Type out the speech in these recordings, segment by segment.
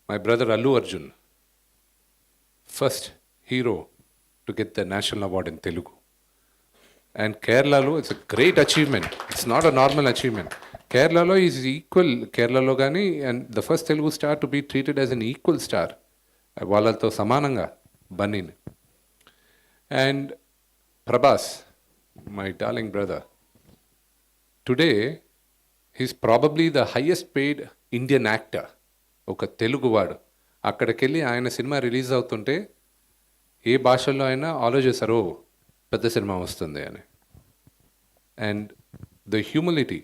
my brother Allu Arjun, first hero to get the national award in Telugu. And Kerala, it's a great achievement. It's not a normal achievement. Kerala is equal, Kerala Gani, and the first Telugu star to be treated as an equal star. వాళ్ళతో సమానంగా బన్నీని. And Prabhas, my darling brother, today he's probably the highest paid Indian actor. ఒక తెలుగువాడు. అక్కడికి వెళ్ళి ఆయన cinema release అవుతుంటే ఏ భాషల్లో అయినా ఆలోచిస్తారు పెద్ద సినిమా వస్తుంది అని. అండ్ ద హ్యూమిలిటీ,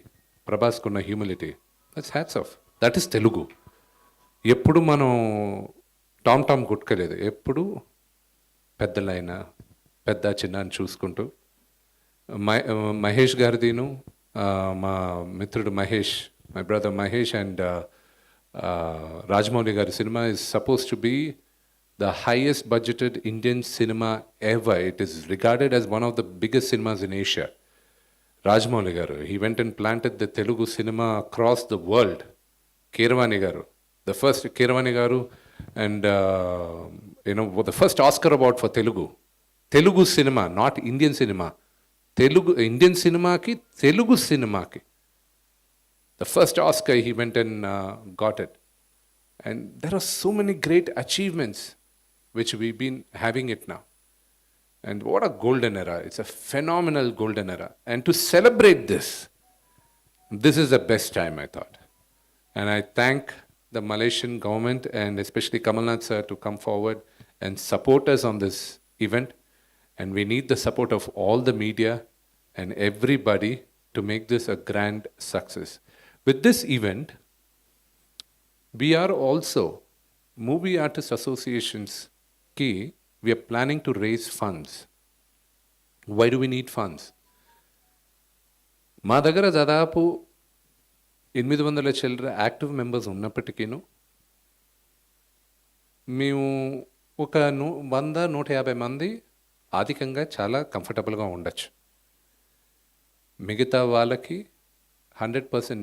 ప్రభాస్కున్న humility, that's hats off. That is Telugu. ఎప్పుడు మనం టామ్ కొట్టుకోలేదు, ఎప్పుడు పెద్దలైనా పెద్ద చిన్న అని చూసుకుంటూ మహేష్ గారిదిను మా మిత్రుడు Mahesh, my brother Mahesh and Rajamouli గారి cinema is supposed to be the highest budgeted Indian cinema ever. It is regarded as one of the biggest cinemas in Asia. Rajamouli garu, he went and planted the Telugu cinema across the world. Keeravani garu, the first Keeravani garu, and the first Oscar award for Telugu cinema, not Indian cinema. Indian cinema ki Telugu cinema ki the first Oscar he went and got it. And there are so many great achievements which we've been having it now. And what a golden era. It's a phenomenal golden era. And to celebrate this is the best time, I thought. And I thank the Malaysian government and especially Kamal Nath sir to come forward and support us on this event. And we need the support of all the media and everybody to make this a grand success. With this event, we are also, Movie Artists Associations ki, we are planning to raise funds. Why do we need funds? మా దగ్గర దాదాపు 800 చిల్లర active members ఉన్నప్పటికీను మేము ఒక 100-150 మంది ఆర్థికంగా చాలా కంఫర్టబుల్గా ఉండొచ్చు. మిగతా వాళ్ళకి 100%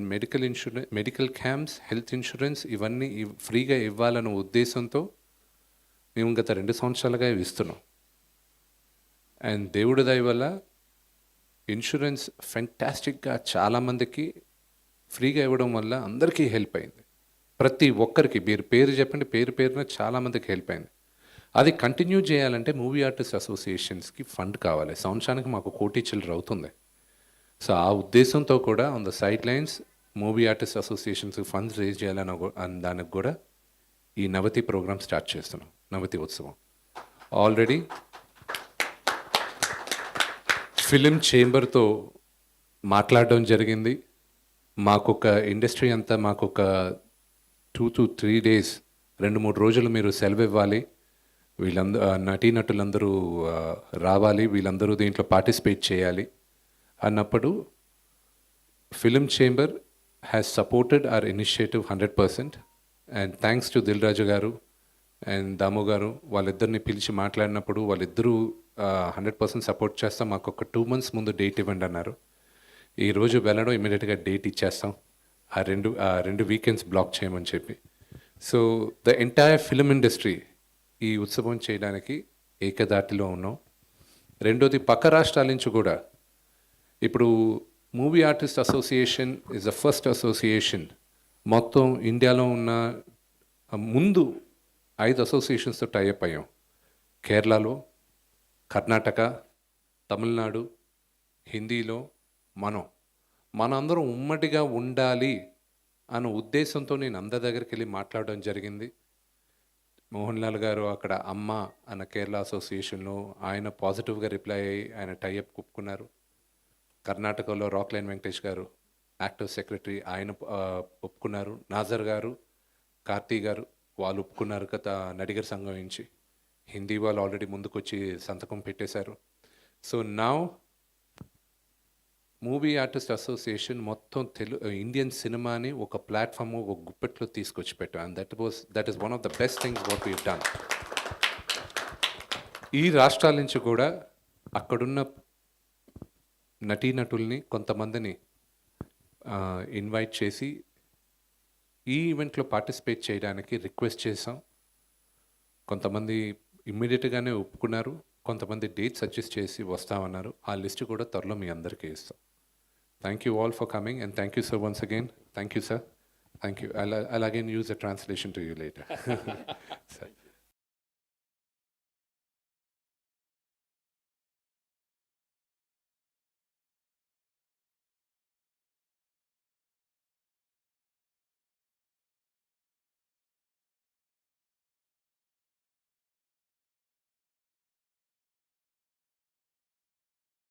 మెడికల్ క్యాంప్స్, హెల్త్ ఇన్సూరెన్స్ ఇవన్నీ ఫ్రీగా ఇవ్వాలన్న ఉద్దేశంతో మేము గత 2 సంవత్సరాలుగా ఇస్తున్నాం. అండ్ దేవుడి దయ వల్ల ఇన్సూరెన్స్ ఫెంటాస్టిక్గా చాలామందికి ఫ్రీగా ఇవ్వడం వల్ల అందరికీ హెల్ప్ అయింది. ప్రతి ఒక్కరికి మీరు పేరు చెప్పండి, పేరున చాలామందికి హెల్ప్ అయింది. అది కంటిన్యూ చేయాలంటే మూవీ ఆర్టిస్ట్ అసోసియేషన్స్కి ఫండ్ కావాలి. సంవత్సరానికి మాకు 1 కోటి చిల్లర అవుతుంది. సో ఆ ఉద్దేశంతో కూడా on the side lines movie artist అసోసియేషన్స్కి ఫండ్స్ రేజ్ చేయాలని దానికి కూడా ఈ నవతి ప్రోగ్రామ్ స్టార్ట్ చేస్తున్నాం, నవతి ఉత్సవం. ఆల్రెడీ ఫిలిం చేంబర్తో మాట్లాడడం జరిగింది. మాకొక ఇండస్ట్రీ అంతా మాకొక 2 to 3 days, 2-3 రోజులు మీరు సెలవు ఇవ్వాలి, నటీనటులందరూ రావాలి, వీళ్ళందరూ దీంట్లో పార్టిసిపేట్ చేయాలి అన్నప్పుడు film chamber has supported our initiative 100%. And thanks to Dil Raju garu and దాము గారు, వాళ్ళిద్దరిని పిలిచి మాట్లాడినప్పుడు వాళ్ళిద్దరూ 100% సపోర్ట్ చేస్తాం, మాకు ఒక 2 months ముందు డేట్ ఇవ్వండి అన్నారు. ఈరోజు వెళ్ళడం ఇమీడియట్గా డేట్ ఇచ్చేస్తాం, ఆ రెండు వీకెండ్స్ బ్లాక్ చేయమని చెప్పి. So the entire film industry ఈ ఉత్సవం చేయడానికి ఏకదాటిలో ఉన్నాం. రెండోది, పక్క రాష్ట్రాల నుంచి కూడా ఇప్పుడు movie artist association is the first association మొత్తం ఇండియాలో ఉన్న ముందు 5 అసోసియేషన్స్తో టైఅప్ అయ్యాం. కేరళలో, కర్ణాటక, తమిళనాడు, హిందీలో మనందరం ఉమ్మడిగా ఉండాలి అన్న ఉద్దేశంతో నేను అందరి దగ్గరికి వెళ్ళి మాట్లాడడం జరిగింది. మోహన్ లాల్ గారు అక్కడ అమ్మ అన్న కేరళ అసోసియేషన్లో ఆయన పాజిటివ్గా రిప్లై అయ్యి ఆయన టైఅప్ ఒప్పుకున్నారు. కర్ణాటకలో రాక్లైన్ వెంకటేష్ గారు యాక్టివ్ సెక్రటరీ, ఆయన ఒప్పుకున్నారు. నాజర్ గారు, కార్తీ గారు వాళ్ళు ఒప్పుకున్నారు కదా నడిగర్ సంఘం నుంచి. హిందీ వాళ్ళు ఆల్రెడీ ముందుకొచ్చి సంతకం పెట్టేశారు. So now movie artist association మొత్తం ఇండియన్ సినిమాని ఒక ప్లాట్ఫామ్, ఒక గుప్పెట్లో తీసుకొచ్చి పెట్టాం. And that is one of the best things what we done. ఈ రాష్ట్రాల నుంచి కూడా అక్కడున్న నటీనటుల్ని కొంతమందిని ఇన్వైట్ చేసి ఈ ఈవెంట్లో పార్టిసిపేట్ చేయడానికి రిక్వెస్ట్ చేసాం. కొంతమంది ఇమ్మీడియట్గానే ఒప్పుకున్నారు, కొంతమంది డేట్ సజెస్ట్ చేసి వస్తామన్నారు. ఆ లిస్ట్ కూడా త్వరలో మీ అందరికీ ఇస్తాం. Thank you all for coming and thank you sir once again. Thank you sir. Thank you. I'll again use a translation to you later. So,